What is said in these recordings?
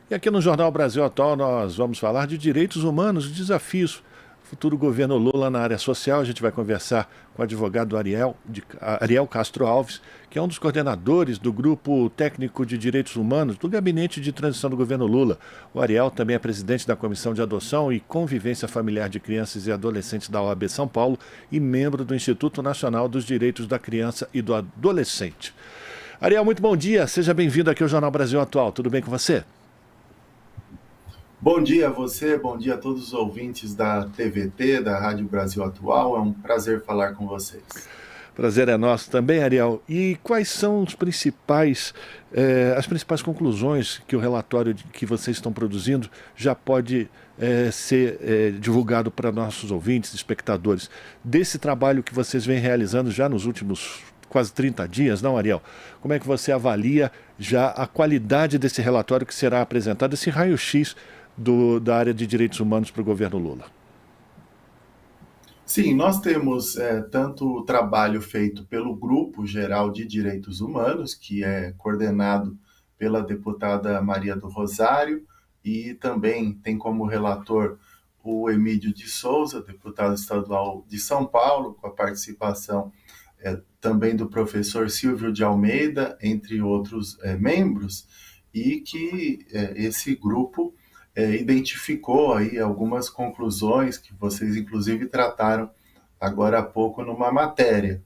E aqui no Jornal Brasil Atual nós vamos falar de direitos humanos e desafios. Futuro governo Lula na área social. A gente vai conversar com o advogado Ariel Castro Alves, que é um dos coordenadores do Grupo Técnico de Direitos Humanos do Gabinete de Transição do governo Lula. O Ariel também é presidente da Comissão de Adoção e Convivência Familiar de Crianças e Adolescentes da OAB São Paulo e membro do Instituto Nacional dos Direitos da Criança e do Adolescente. Ariel, muito bom dia. Seja bem-vindo aqui ao Jornal Brasil Atual. Tudo bem com você? Bom dia a você, bom dia a todos os ouvintes da TVT, da Rádio Brasil Atual. É um prazer falar com vocês. Prazer é nosso também, Ariel. E quais são as principais conclusões que o relatório que vocês estão produzindo já pode ser divulgado para nossos ouvintes, espectadores, desse trabalho que vocês vêm realizando já nos últimos quase 30 dias, não, Ariel? Como é que você avalia já a qualidade desse relatório que será apresentado, esse raio-x da área de direitos humanos para o governo Lula? Sim, nós temos tanto o trabalho feito pelo Grupo Geral de Direitos Humanos, que é coordenado pela deputada Maria do Rosário, e também tem como relator o Emílio de Souza, deputado estadual de São Paulo, com a participação também do professor Silvio de Almeida, entre outros membros, e que esse grupo identificou aí algumas conclusões que vocês inclusive trataram agora há pouco numa matéria.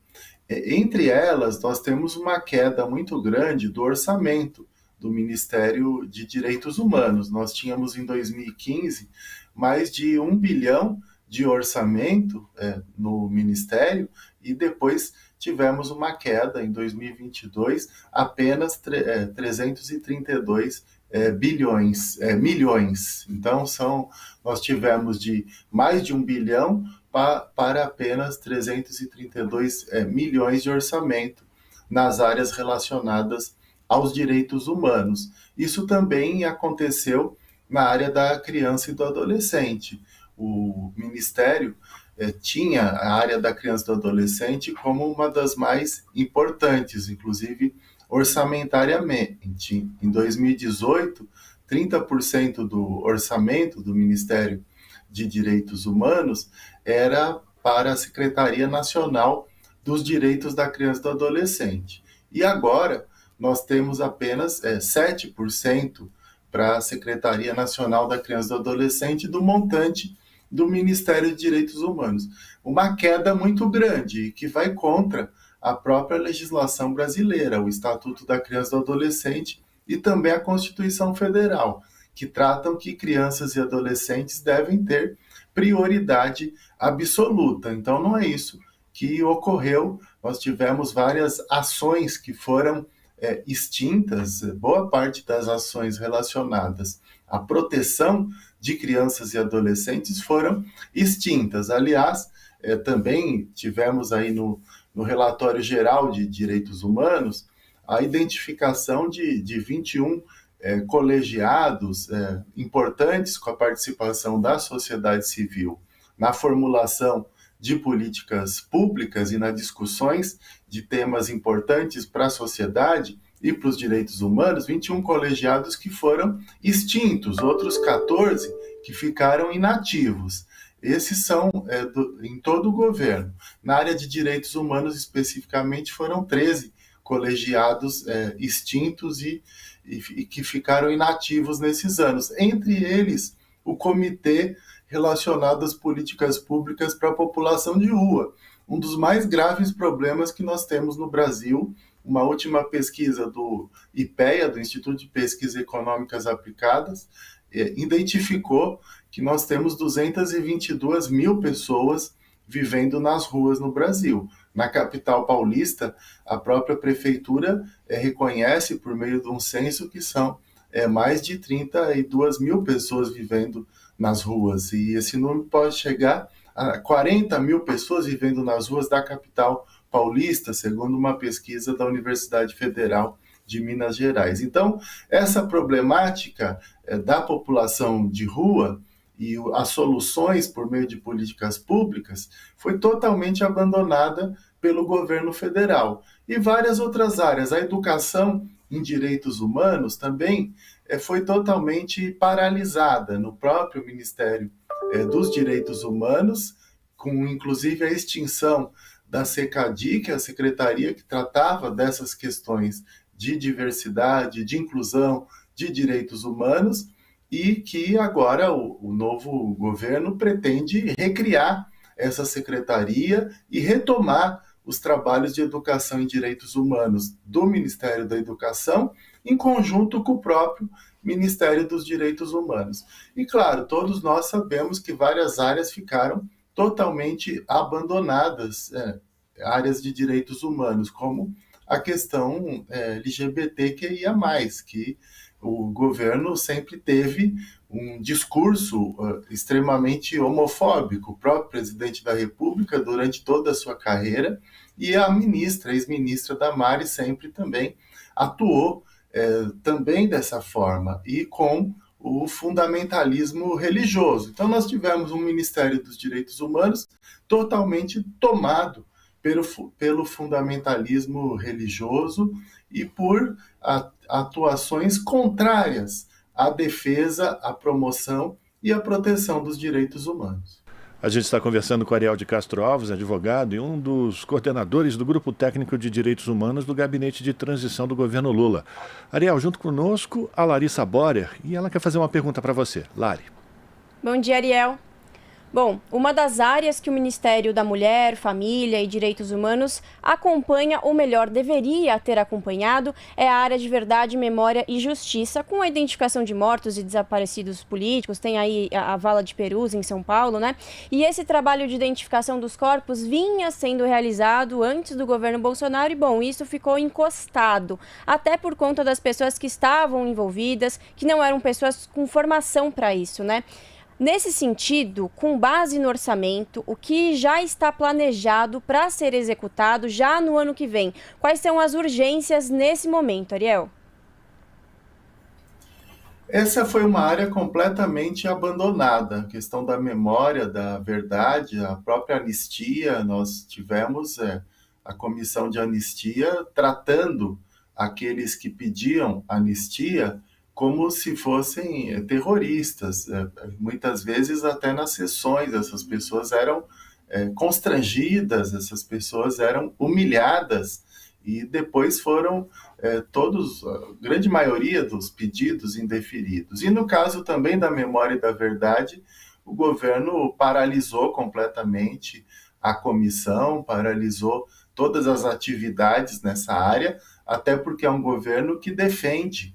Entre elas, nós temos uma queda muito grande do orçamento do Ministério de Direitos Humanos. Nós tínhamos em 2015 mais de 1 bilhão de orçamento no Ministério e depois tivemos uma queda em 2022, apenas 332 milhões. Então, nós tivemos de mais de 1 bilhão para apenas 332 milhões de orçamento nas áreas relacionadas aos direitos humanos. Isso também aconteceu na área da criança e do adolescente. O Ministério tinha a área da criança e do adolescente como uma das mais importantes, inclusive orçamentariamente. Em 2018, 30% do orçamento do Ministério de Direitos Humanos era para a Secretaria Nacional dos Direitos da Criança e do Adolescente. E agora nós temos apenas 7% para a Secretaria Nacional da Criança e do Adolescente do montante do Ministério de Direitos Humanos. Uma queda muito grande que vai contra a própria legislação brasileira, o Estatuto da Criança e do Adolescente e também a Constituição Federal, que tratam que crianças e adolescentes devem ter prioridade absoluta. Então, não é isso que ocorreu. Nós tivemos várias ações que foram extintas, boa parte das ações relacionadas à proteção de crianças e adolescentes foram extintas. Aliás, também tivemos aí no relatório geral de direitos humanos a identificação de 21 colegiados importantes com a participação da sociedade civil na formulação de políticas públicas e nas discussões de temas importantes para a sociedade e para os direitos humanos, 21 colegiados que foram extintos, outros 14 que ficaram inativos. Esses são em todo o governo. Na área de direitos humanos, especificamente, foram 13 colegiados extintos e que ficaram inativos nesses anos. Entre eles, o Comitê relacionado às políticas públicas para a população de rua. Um dos mais graves problemas que nós temos no Brasil. Uma última pesquisa do IPEA, do Instituto de Pesquisas Econômicas Aplicadas, identificou que nós temos 222 mil pessoas vivendo nas ruas no Brasil. Na capital paulista, a própria prefeitura reconhece, por meio de um censo, que são mais de 32 mil pessoas vivendo nas ruas. E esse número pode chegar a 40 mil pessoas vivendo nas ruas da capital paulista, segundo uma pesquisa da Universidade Federal de Minas Gerais. Então, essa problemática da população de rua e as soluções por meio de políticas públicas foi totalmente abandonada pelo governo federal. E várias outras áreas, a educação em direitos humanos também foi totalmente paralisada no próprio Ministério dos Direitos Humanos, com inclusive a extinção da SECADI, que é a secretaria que tratava dessas questões de diversidade, de inclusão, de direitos humanos, e que agora o novo governo pretende recriar essa secretaria e retomar os trabalhos de educação em direitos humanos do Ministério da Educação, em conjunto com o próprio Ministério dos Direitos Humanos. E, claro, todos nós sabemos que várias áreas ficaram totalmente abandonadas, áreas de direitos humanos, como a questão LGBTQIA+, que o governo sempre teve um discurso extremamente homofóbico. O próprio presidente da República, durante toda a sua carreira, e a ex-ministra Damares sempre também atuou também dessa forma, e com o fundamentalismo religioso. Então nós tivemos um Ministério dos Direitos Humanos totalmente tomado pelo fundamentalismo religioso e por atuações contrárias à defesa, à promoção e à proteção dos direitos humanos. A gente está conversando com Ariel de Castro Alves, advogado e um dos coordenadores do Grupo Técnico de Direitos Humanos do Gabinete de Transição do governo Lula. Ariel, junto conosco, a Larissa Borer, e ela quer fazer uma pergunta para você. Lari. Bom dia, Ariel. Bom, uma das áreas que o Ministério da Mulher, Família e Direitos Humanos acompanha, ou melhor, deveria ter acompanhado, é a área de Verdade, Memória e Justiça, com a identificação de mortos e desaparecidos políticos. Tem aí a Vala de Perus, em São Paulo, né? E esse trabalho de identificação dos corpos vinha sendo realizado antes do governo Bolsonaro e, bom, isso ficou encostado, até por conta das pessoas que estavam envolvidas, que não eram pessoas com formação para isso, né? Nesse sentido, com base no orçamento, o que já está planejado para ser executado já no ano que vem? Quais são as urgências nesse momento, Ariel? Essa foi uma área completamente abandonada. A questão da memória, da verdade, a própria anistia, nós tivemos a comissão de anistia tratando aqueles que pediam anistia como se fossem terroristas. Muitas vezes, até nas sessões, essas pessoas eram constrangidas, essas pessoas eram humilhadas, e depois foram todos, a grande maioria dos pedidos indeferidos. E no caso também da memória e da verdade, o governo paralisou completamente a comissão, paralisou todas as atividades nessa área, até porque é um governo que defende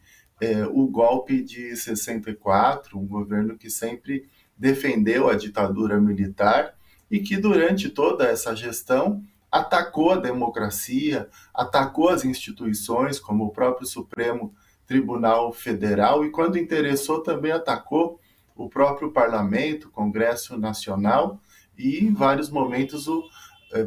o golpe de 64, um governo que sempre defendeu a ditadura militar e que durante toda essa gestão atacou a democracia, atacou as instituições, como o próprio Supremo Tribunal Federal, e quando interessou também atacou o próprio Parlamento, o Congresso Nacional, e em vários momentos o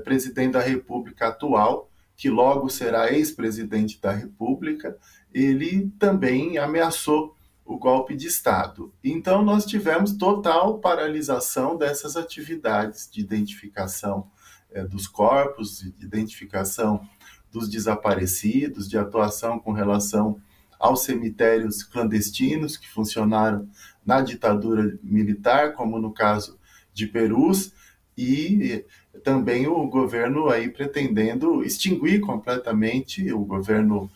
presidente da República atual, que logo será ex-presidente da República, ele também ameaçou o golpe de Estado. Então, nós tivemos total paralisação dessas atividades de identificação dos corpos, de identificação dos desaparecidos, de atuação com relação aos cemitérios clandestinos que funcionaram na ditadura militar, como no caso de Perus, e também o governo aí pretendendo extinguir completamente, o governo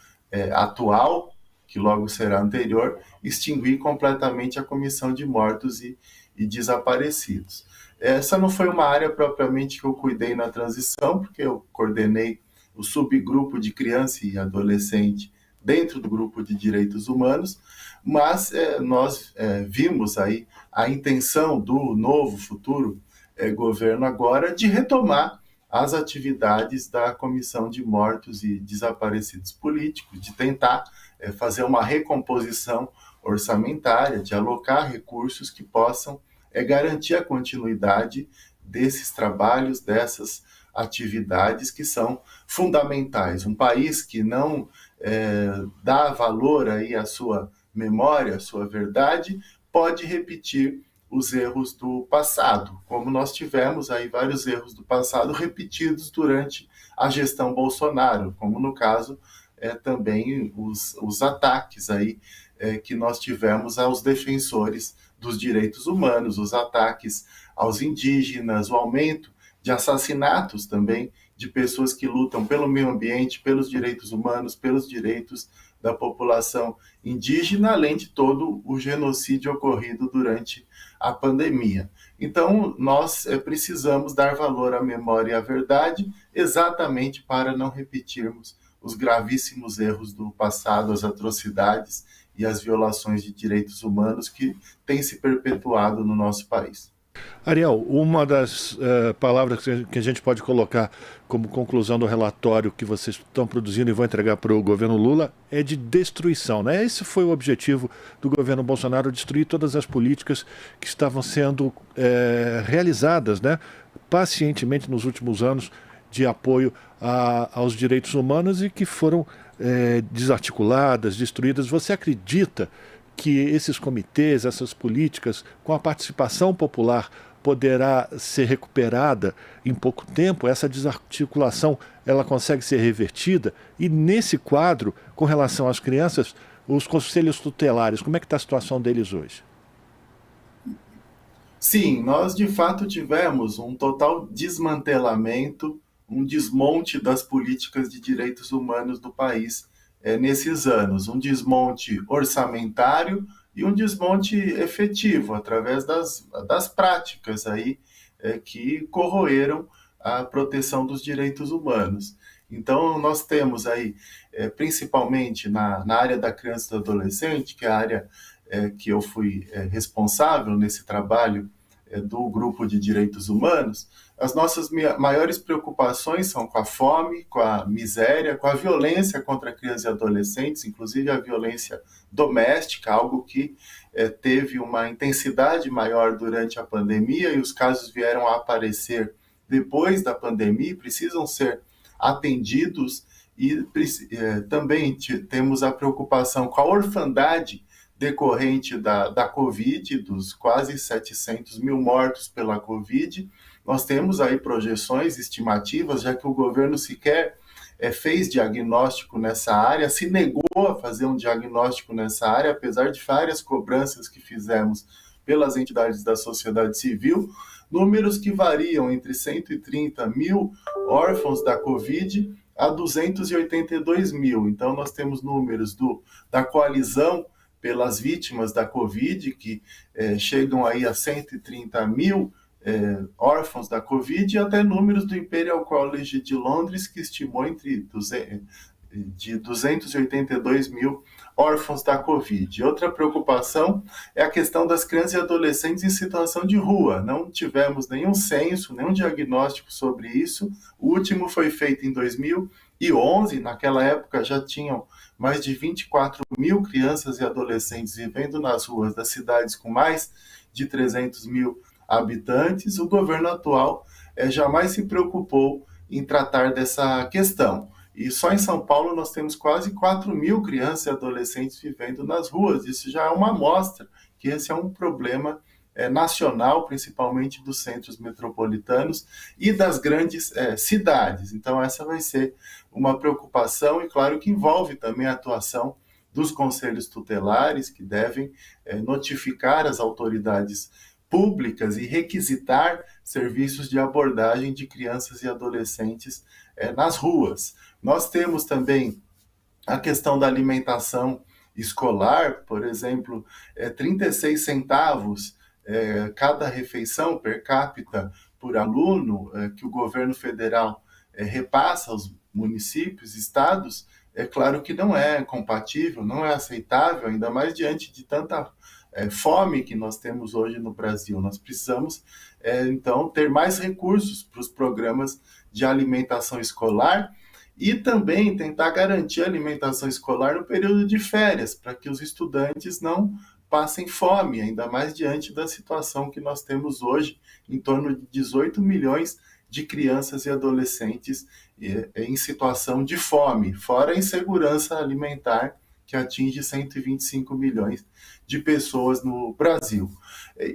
atual, que logo será anterior, extinguir completamente a comissão de mortos e desaparecidos. Essa não foi uma área propriamente que eu cuidei na transição, porque eu coordenei o subgrupo de criança e adolescente dentro do grupo de direitos humanos, mas nós vimos aí a intenção do novo futuro governo agora de retomar as atividades da Comissão de Mortos e Desaparecidos Políticos, de tentar fazer uma recomposição orçamentária, de alocar recursos que possam garantir a continuidade desses trabalhos, dessas atividades que são fundamentais. Um país que não dá valor aí à sua memória, à sua verdade, pode repetir os erros do passado, como nós tivemos aí vários erros do passado repetidos durante a gestão Bolsonaro, como no caso também os ataques aí que nós tivemos aos defensores dos direitos humanos, os ataques aos indígenas, o aumento de assassinatos também de pessoas que lutam pelo meio ambiente, pelos direitos humanos, pelos direitos da população indígena, além de todo o genocídio ocorrido durante a pandemia. Então, nós precisamos dar valor à memória e à verdade, exatamente para não repetirmos os gravíssimos erros do passado, as atrocidades e as violações de direitos humanos que têm se perpetuado no nosso país. Ariel, uma das palavras que a gente pode colocar como conclusão do relatório que vocês estão produzindo e vão entregar para o governo Lula é de destruição, né? Esse foi o objetivo do governo Bolsonaro, destruir todas as políticas que estavam sendo realizadas, né, pacientemente nos últimos anos de apoio aos direitos humanos e que foram desarticuladas, destruídas. Você acredita que esses comitês, essas políticas, com a participação popular, poderá ser recuperada em pouco tempo? Essa desarticulação, ela consegue ser revertida? E nesse quadro, com relação às crianças, os conselhos tutelares, como é que está a situação deles hoje? Sim, nós de fato tivemos um total desmantelamento, um desmonte das políticas de direitos humanos do país nesses anos, um desmonte orçamentário e um desmonte efetivo, através das práticas aí, que corroeram a proteção dos direitos humanos. Então, nós temos aí, principalmente na área da criança e do adolescente, que é a área que eu fui responsável nesse trabalho do Grupo de Direitos Humanos, as nossas maiores preocupações são com a fome, com a miséria, com a violência contra crianças e adolescentes, inclusive a violência doméstica, algo que teve uma intensidade maior durante a pandemia e os casos vieram a aparecer depois da pandemia e precisam ser atendidos. E também temos a preocupação com a orfandade decorrente da Covid, dos quase 700 mil mortos pela Covid. Nós temos aí projeções estimativas, já que o governo sequer fez diagnóstico nessa área, se negou a fazer um diagnóstico nessa área, apesar de várias cobranças que fizemos pelas entidades da sociedade civil, números que variam entre 130 mil órfãos da Covid a 282 mil. Então, nós temos números da coalizão pelas vítimas da Covid, que chegam aí a 130 mil órfãos da Covid, e até números do Imperial College de Londres, que estimou de 282 mil órfãos da Covid. Outra preocupação é a questão das crianças e adolescentes em situação de rua. Não tivemos nenhum censo, nenhum diagnóstico sobre isso. O último foi feito em 2011, naquela época já tinham mais de 24 mil crianças e adolescentes vivendo nas ruas das cidades com mais de 300 mil habitantes. O governo atual jamais se preocupou em tratar dessa questão. E só em São Paulo nós temos quase 4 mil crianças e adolescentes vivendo nas ruas. Isso já é uma amostra que esse é um problema nacional, principalmente dos centros metropolitanos e das grandes cidades. Então essa vai ser uma preocupação e claro que envolve também a atuação dos conselhos tutelares, que devem notificar as autoridades públicas e requisitar serviços de abordagem de crianças e adolescentes nas ruas. Nós temos também a questão da alimentação escolar, por exemplo, 36 centavos cada refeição per capita por aluno que o governo federal repassa aos municípios, estados. É claro que não é compatível, não é aceitável, ainda mais diante de tanta fome que nós temos hoje no Brasil. Nós precisamos, então, ter mais recursos para os programas de alimentação escolar e também tentar garantir a alimentação escolar no período de férias, para que os estudantes não passem fome, ainda mais diante da situação que nós temos hoje, em torno de 18 milhões de crianças e adolescentes em situação de fome, fora a insegurança alimentar, que atinge 125 milhões de pessoas no Brasil.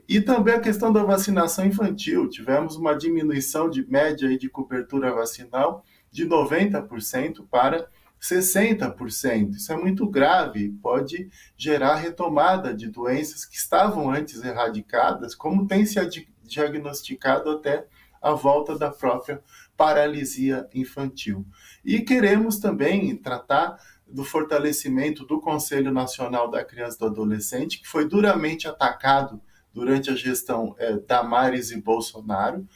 E também a questão da vacinação infantil. Tivemos uma diminuição de média de cobertura vacinal de 90% para 60%. Isso é muito grave, pode gerar retomada de doenças que estavam antes erradicadas, como tem se diagnosticado até a volta da própria paralisia infantil. E queremos também tratar do fortalecimento do Conselho Nacional da Criança e do Adolescente, que foi duramente atacado durante a gestão Damares e Bolsonaro.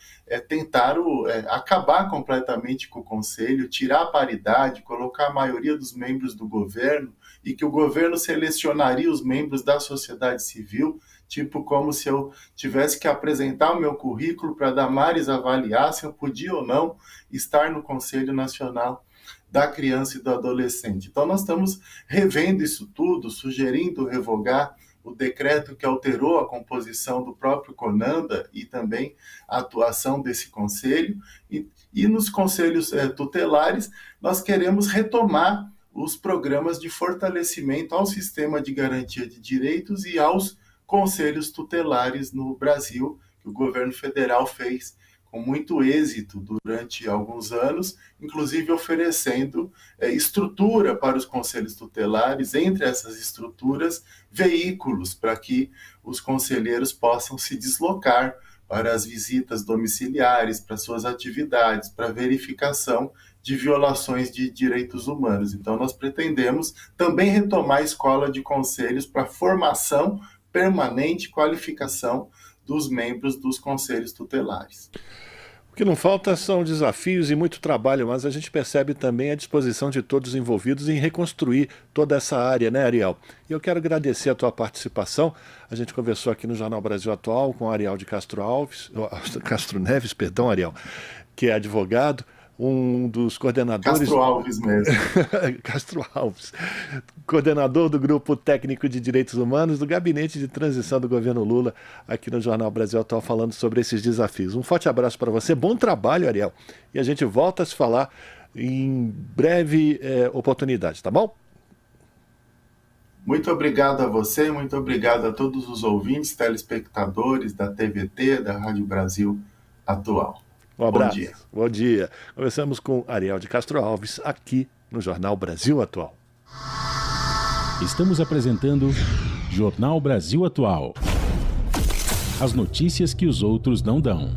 Tentaram acabar completamente com o Conselho, tirar a paridade, colocar a maioria dos membros do governo, e que o governo selecionaria os membros da sociedade civil, tipo como se eu tivesse que apresentar o meu currículo para a Damares avaliar se eu podia ou não estar no Conselho Nacional da Criança e do Adolescente. Então nós estamos revendo isso tudo, sugerindo revogar o decreto que alterou a composição do próprio CONANDA e também a atuação desse conselho. E nos conselhos tutelares, nós queremos retomar os programas de fortalecimento ao sistema de garantia de direitos e aos conselhos tutelares no Brasil, que o governo federal fez com muito êxito durante alguns anos, inclusive oferecendo estrutura para os conselhos tutelares, entre essas estruturas, veículos para que os conselheiros possam se deslocar para as visitas domiciliares, para suas atividades, para verificação de violações de direitos humanos. Então, nós pretendemos também retomar a escola de conselhos para formação permanente, qualificação dos membros dos conselhos tutelares. O que não falta são desafios e muito trabalho, mas a gente percebe também a disposição de todos os envolvidos em reconstruir toda essa área, né, Ariel? E eu quero agradecer a tua participação. A gente conversou aqui no Jornal Brasil Atual com Ariel de Castro Neves, Ariel, que é advogado, um dos coordenadores... Castro Alves mesmo. Castro Alves, coordenador do Grupo Técnico de Direitos Humanos do Gabinete de Transição do Governo Lula, aqui no Jornal Brasil Atual, falando sobre esses desafios. Um forte abraço para você, bom trabalho, Ariel, e a gente volta a se falar em breve oportunidade, tá bom? Muito obrigado a você, muito obrigado a todos os ouvintes, telespectadores da TVT, da Rádio Brasil Atual. Um abraço. Bom dia. Bom dia. Conversamos com Ariel de Castro Alves, aqui no Jornal Brasil Atual. Estamos apresentando Jornal Brasil Atual. As notícias que os outros não dão.